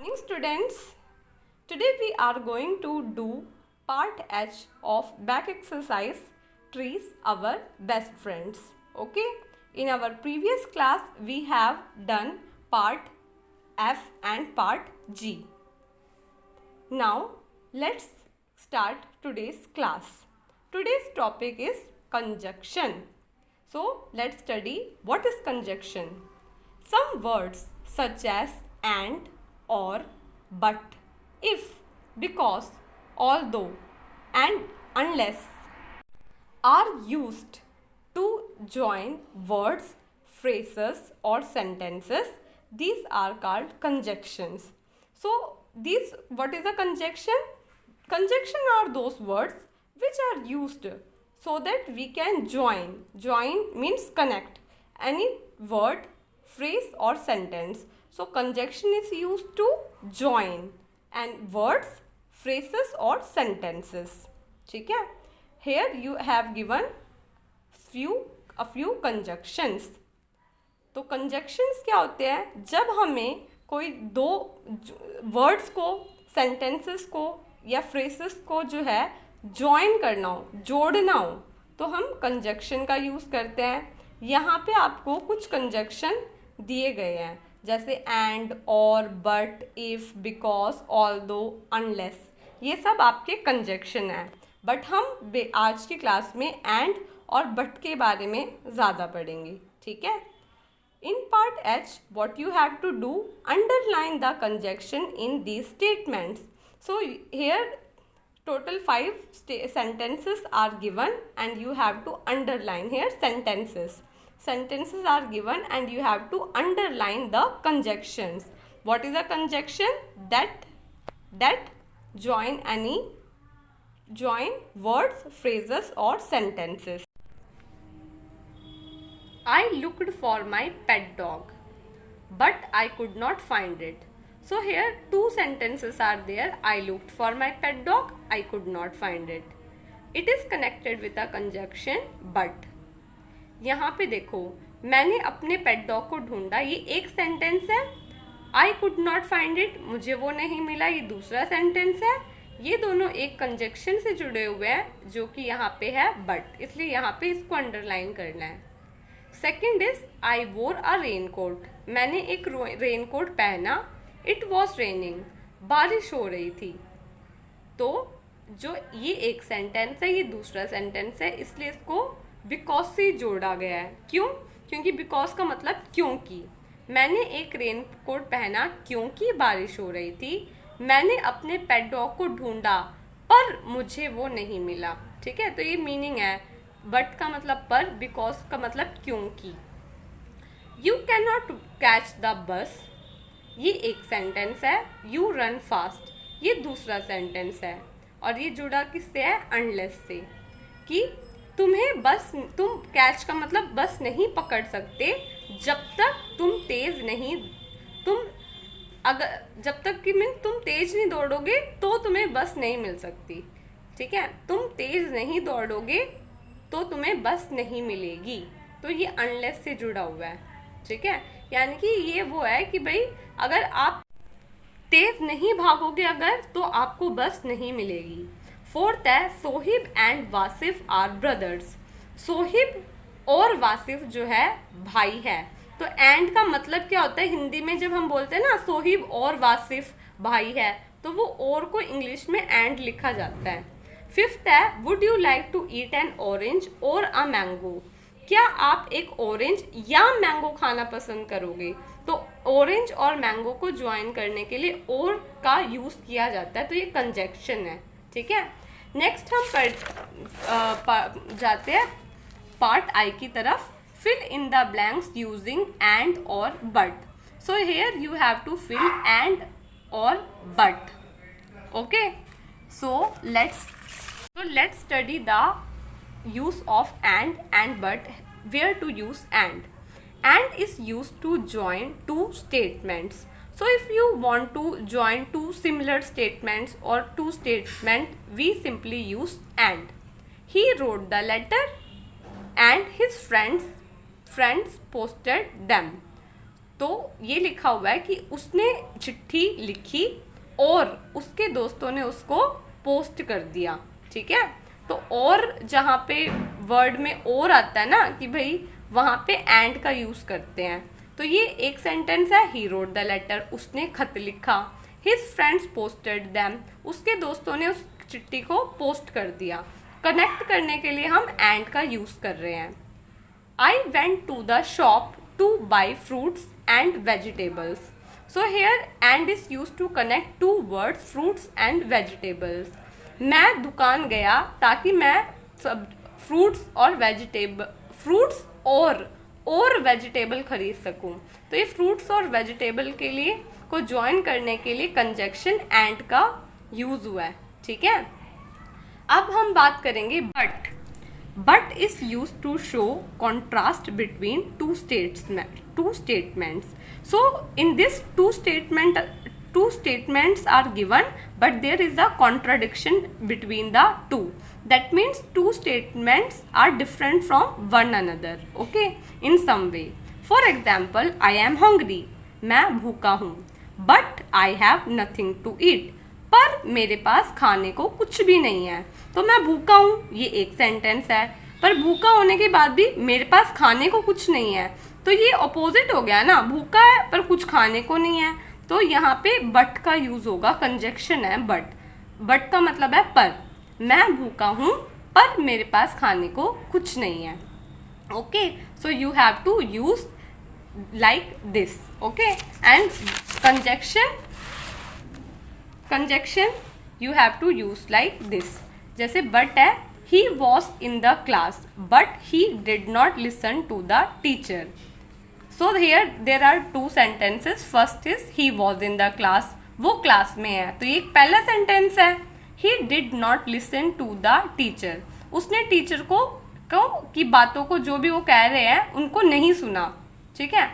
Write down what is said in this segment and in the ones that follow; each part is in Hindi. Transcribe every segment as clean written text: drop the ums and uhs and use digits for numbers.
Morning students, today we are going to do part H of back exercise trees our best friends. Okay, in our previous class we have done part F and part G. Now let's start today's class. Today's topic is conjunction. So let's study what is conjunction. Some words such as and, or, but, if, because, although, and unless are used to join words, phrases, or sentences. These are called conjunctions. So what is a conjunction? Conjunction are those words which are used so that we can join. Join means connect any word, phrase or sentence. So conjunction is used to join and words, phrases or sentences. ठीक है? Here you have given a few conjunctions. तो conjunctions क्या होते हैं? जब हमें कोई दो वर्ड्स को, सेंटेंसेस को या फ्रेसेस को जो है ज्वाइन करना हो, जोड़ना हो, तो हम कंजक्शन का यूज़ करते हैं. यहाँ पे आपको कुछ कंजक्शन दिए गए हैं जैसे एंड, और, but, if, because, although, unless. ये सब आपके कंजक्शन हैं. बट हम आज की क्लास में एंड और बट के बारे में ज़्यादा पढ़ेंगे. ठीक है. In part H, what you have to do, underline the conjunction in these statements. So here total 5 sentences are given and you have to underline here sentences. Sentences are given and you have to underline the conjunctions. What is a conjunction? That join words, phrases or sentences. I looked for my pet dog, but I could not find it. So here two sentences are there. I looked for my pet dog, I could not find it. It is connected with a conjunction but. यहाँ पे देखो, मैंने अपने पेट डॉग को ढूंढा, ये एक सेंटेंस है. I could not find it, मुझे वो नहीं मिला, ये दूसरा सेंटेंस है. ये दोनों एक कंजक्शन से जुड़े हुए हैं जो कि यहाँ पे है बट, इसलिए यहाँ पे इसको अंडरलाइन करना है. सेकेंड इज आई वोर अ रेनकोट, मैंने एक रेनकोट पहना. इट वॉज रेनिंग, बारिश हो रही थी. तो जो ये एक सेंटेंस है, ये दूसरा सेंटेंस है, इसलिए इसको बिकॉज से जोड़ा गया है. क्यों? क्योंकि बिकॉज का मतलब क्योंकि. मैंने एक रेनकोट पहना क्योंकि बारिश हो रही थी. मैंने अपने पेट डॉग को ढूंढा पर मुझे वो नहीं मिला. ठीक है. तो ये मीनिंग है. बट का मतलब पर, बिकॉज का मतलब क्योंकि. You can not catch the bus, ये एक सेंटेंस है. यू रन फास्ट, ये दूसरा सेंटेंस है. और ये जुड़ा किससे है? अनलेस से. कि तुम कैच का मतलब बस नहीं पकड़ सकते जब तक तुम तेज नहीं, जब तक कि तुम तेज नहीं दौड़ोगे तो तुम्हें बस नहीं मिल सकती. ठीक है. तुम तेज नहीं दौड़ोगे तो तुम्हें बस नहीं मिलेगी. तो ये अनलेस से जुड़ा हुआ है. ठीक है. यानी कि ये वो है कि भाई अगर आप तेज नहीं भागोगे अगर, तो आपको बस नहीं मिलेगी. फोर्थ है सोहिब एंड वासिफ आर ब्रदर्स. सोहिब और वासिफ जो है भाई है. तो एंड का मतलब क्या होता है हिंदी में? जब हम बोलते हैं ना सोहिब और वासिफ भाई है, तो वो और को इंग्लिश में एंड लिखा जाता है. फिफ्थ है would you like to eat an orange और अ मैंगो. क्या आप एक ऑरेंज या मैंगो खाना पसंद करोगे? तो ऑरेंज और मैंगो को ज्वाइन करने के लिए और का यूज किया जाता है. तो ये कंजक्शन है. ठीक है. नेक्स्ट हम जाते हैं पार्ट आई की तरफ. Fill in the blanks using and और but. So here you have to fill and और but. Okay. So let's study the use of and but. Where to use and. And is used to join two statements. So if you want to join two similar statements or two statements, we simply use and. He wrote the letter and his friends posted them. तो ये लिखा हुआ है कि उसने चिट्ठी लिखी और उसके दोस्तों ने उसको पोस्ट कर दिया, ठीक है। तो और जहाँ पे वर्ड में और आता है ना कि भाई वहाँ पे एंड का यूज करते हैं, तो ये एक सेंटेंस है, ही रोट द लेटर, उसने खत लिखा, हिज फ्रेंड्स पोस्टेड दैम, उसके दोस्तों ने उस चिट्ठी को पोस्ट कर दिया। कनेक्ट करने के लिए हम एंड का यूज कर रहे हैं। I went to the shop to buy fruits and vegetables. So here and is use to connect two words fruits and vegetables. मैं दुकान गया ताकि मैं सब फ्रूट्स और वेजिटेबल खरीद सकूं। तो ये फ्रूट्स और वेजिटेबल के लिए को ज्वाइन करने के लिए कंजक्शन एंड का यूज हुआ है, ठीक है। अब हम बात करेंगे but. But is use to show contrast between two statements. So in this two statements are given, but there is a contradiction between the two. That means two statements are different from one another, okay, in some way. For example, I am hungry, मैं भूखा हूँ, but I have nothing to eat, पर मेरे पास खाने को कुछ भी नहीं है। तो मैं भूखा हूँ, ये एक सेंटेंस है, पर भूखा होने के बाद भी मेरे पास खाने को कुछ नहीं है, तो ये अपोजिट हो गया ना, भूखा है पर कुछ खाने को नहीं है। तो यहाँ पे बट का यूज होगा, कंजक्शन है बट। बट का मतलब है पर, मैं भूखा हूँ पर मेरे पास खाने को कुछ नहीं है, okay. So you have to use like this, okay. And conjunction you have to use like this. जैसे बट है, he was in the class but he did not listen to the teacher. So here there are two sentences. First is he was in the class, वो क्लास में है, तो ये पहला सेंटेंस है। He did not listen to the teacher, उसने टीचर को की बातों को, जो भी वो कह रहे हैं उनको नहीं सुना, ठीक है।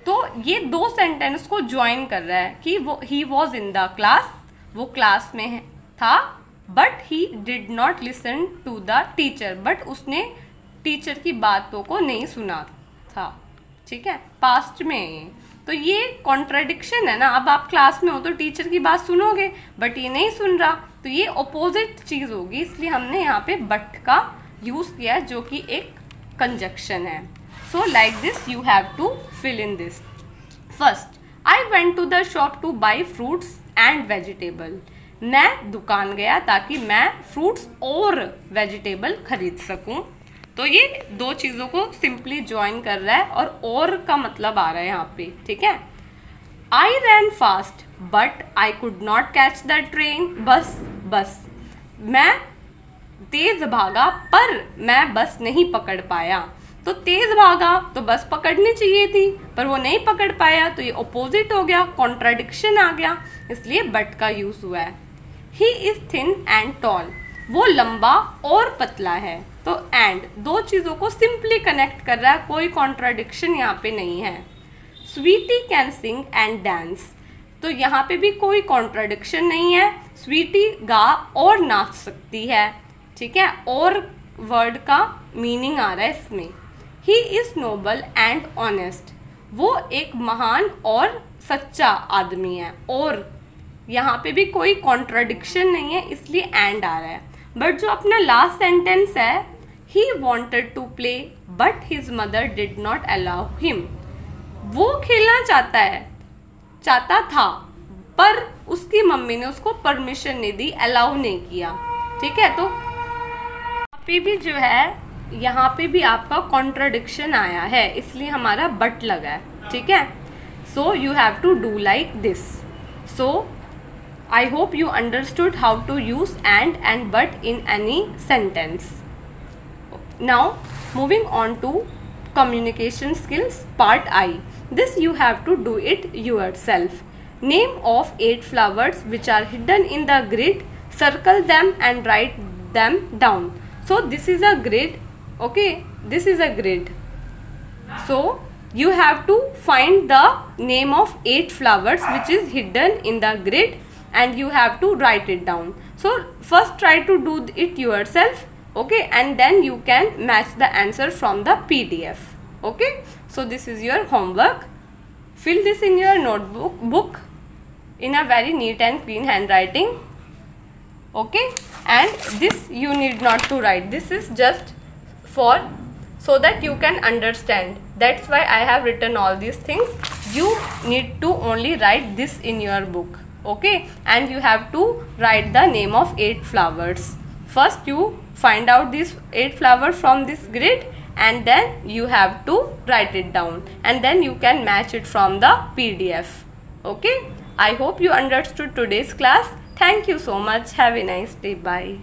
तो ये दो सेंटेंस को ज्वाइन कर रहा है कि वो he was in the class, वो क्लास में था, but he did not listen to the teacher, but उसने टीचर की बातों को नहीं सुना था, ठीक है। पास्ट में है, तो ये कॉन्ट्राडिक्शन है ना। अब आप क्लास में हो तो टीचर की बात सुनोगे, बट ये नहीं सुन रहा, तो ये अपोजिट चीज होगी, इसलिए हमने यहाँ पे बट का यूज किया है, जो कि एक कंजक्शन है। So like this you have to fill in this. First, I went to the shop to buy fruits and vegetable. मैं दुकान गया ताकि मैं फ्रूट्स और वेजिटेबल खरीद सकूं। तो ये दो चीजों को सिंपली ज्वाइन कर रहा है, और का मतलब आ रहा है यहाँ पे, ठीक है। I ran fast but I could not catch the train. बस मैं तेज भागा पर मैं बस नहीं पकड़ पाया। तो तेज भागा तो बस पकड़नी चाहिए थी, पर वो नहीं पकड़ पाया, तो ये अपोजिट हो गया, कॉन्ट्राडिक्शन आ गया, इसलिए बट का यूज हुआ है। He is thin and tall, वो लंबा और पतला है। तो एंड दो चीजों को सिंपली कनेक्ट कर रहा है, कोई कॉन्ट्राडिक्शन यहाँ पे नहीं है। Sweety can sing and dance, तो यहाँ पे भी कोई कॉन्ट्राडिक्शन नहीं है, स्वीटी गा और नाच सकती है, ठीक है। और वर्ड का मीनिंग आ रहा है इसमें। He is noble and honest, वो एक महान और सच्चा आदमी है, और यहाँ पे भी कोई कॉन्ट्राडिक्शन नहीं है, इसलिए एंड आ रहा है। बट जो अपना लास्ट सेंटेंस है, he wanted to play but his mother did not allow him, वो खेलना चाहता था पर उसकी मम्मी ने उसको परमिशन नहीं दी, अलाउ नहीं किया, ठीक है। तो यहाँ पे भी जो है, यहाँ पे भी आपका कॉन्ट्राडिक्शन आया है, इसलिए हमारा बट लगा है, ठीक है। So you have to do like this. So I hope you understood how to use and but in any sentence. Now moving on to communication skills part I. This you have to do it yourself. Name of 8 flowers which are hidden in the grid. Circle them and write them down. So this is a grid. Okay, this is a grid. So you have to find the name of 8 flowers which is hidden in the grid, and you have to write it down. So first try to do it yourself, okay, and then you can match the answer from the PDF, okay. So this is your homework. Fill this in your notebook in a very neat and clean handwriting. Okay, and this you need not to write. This is just for so that you can understand. That's why I have written all these things. You need to only write this in your book. Okay, and you have to write the name of 8 flowers. First you find out these 8 flowers from this grid, and then you have to write it down, and then you can match it from the PDF. Okay, I hope you understood today's class. Thank you so much. Have a nice day. Bye.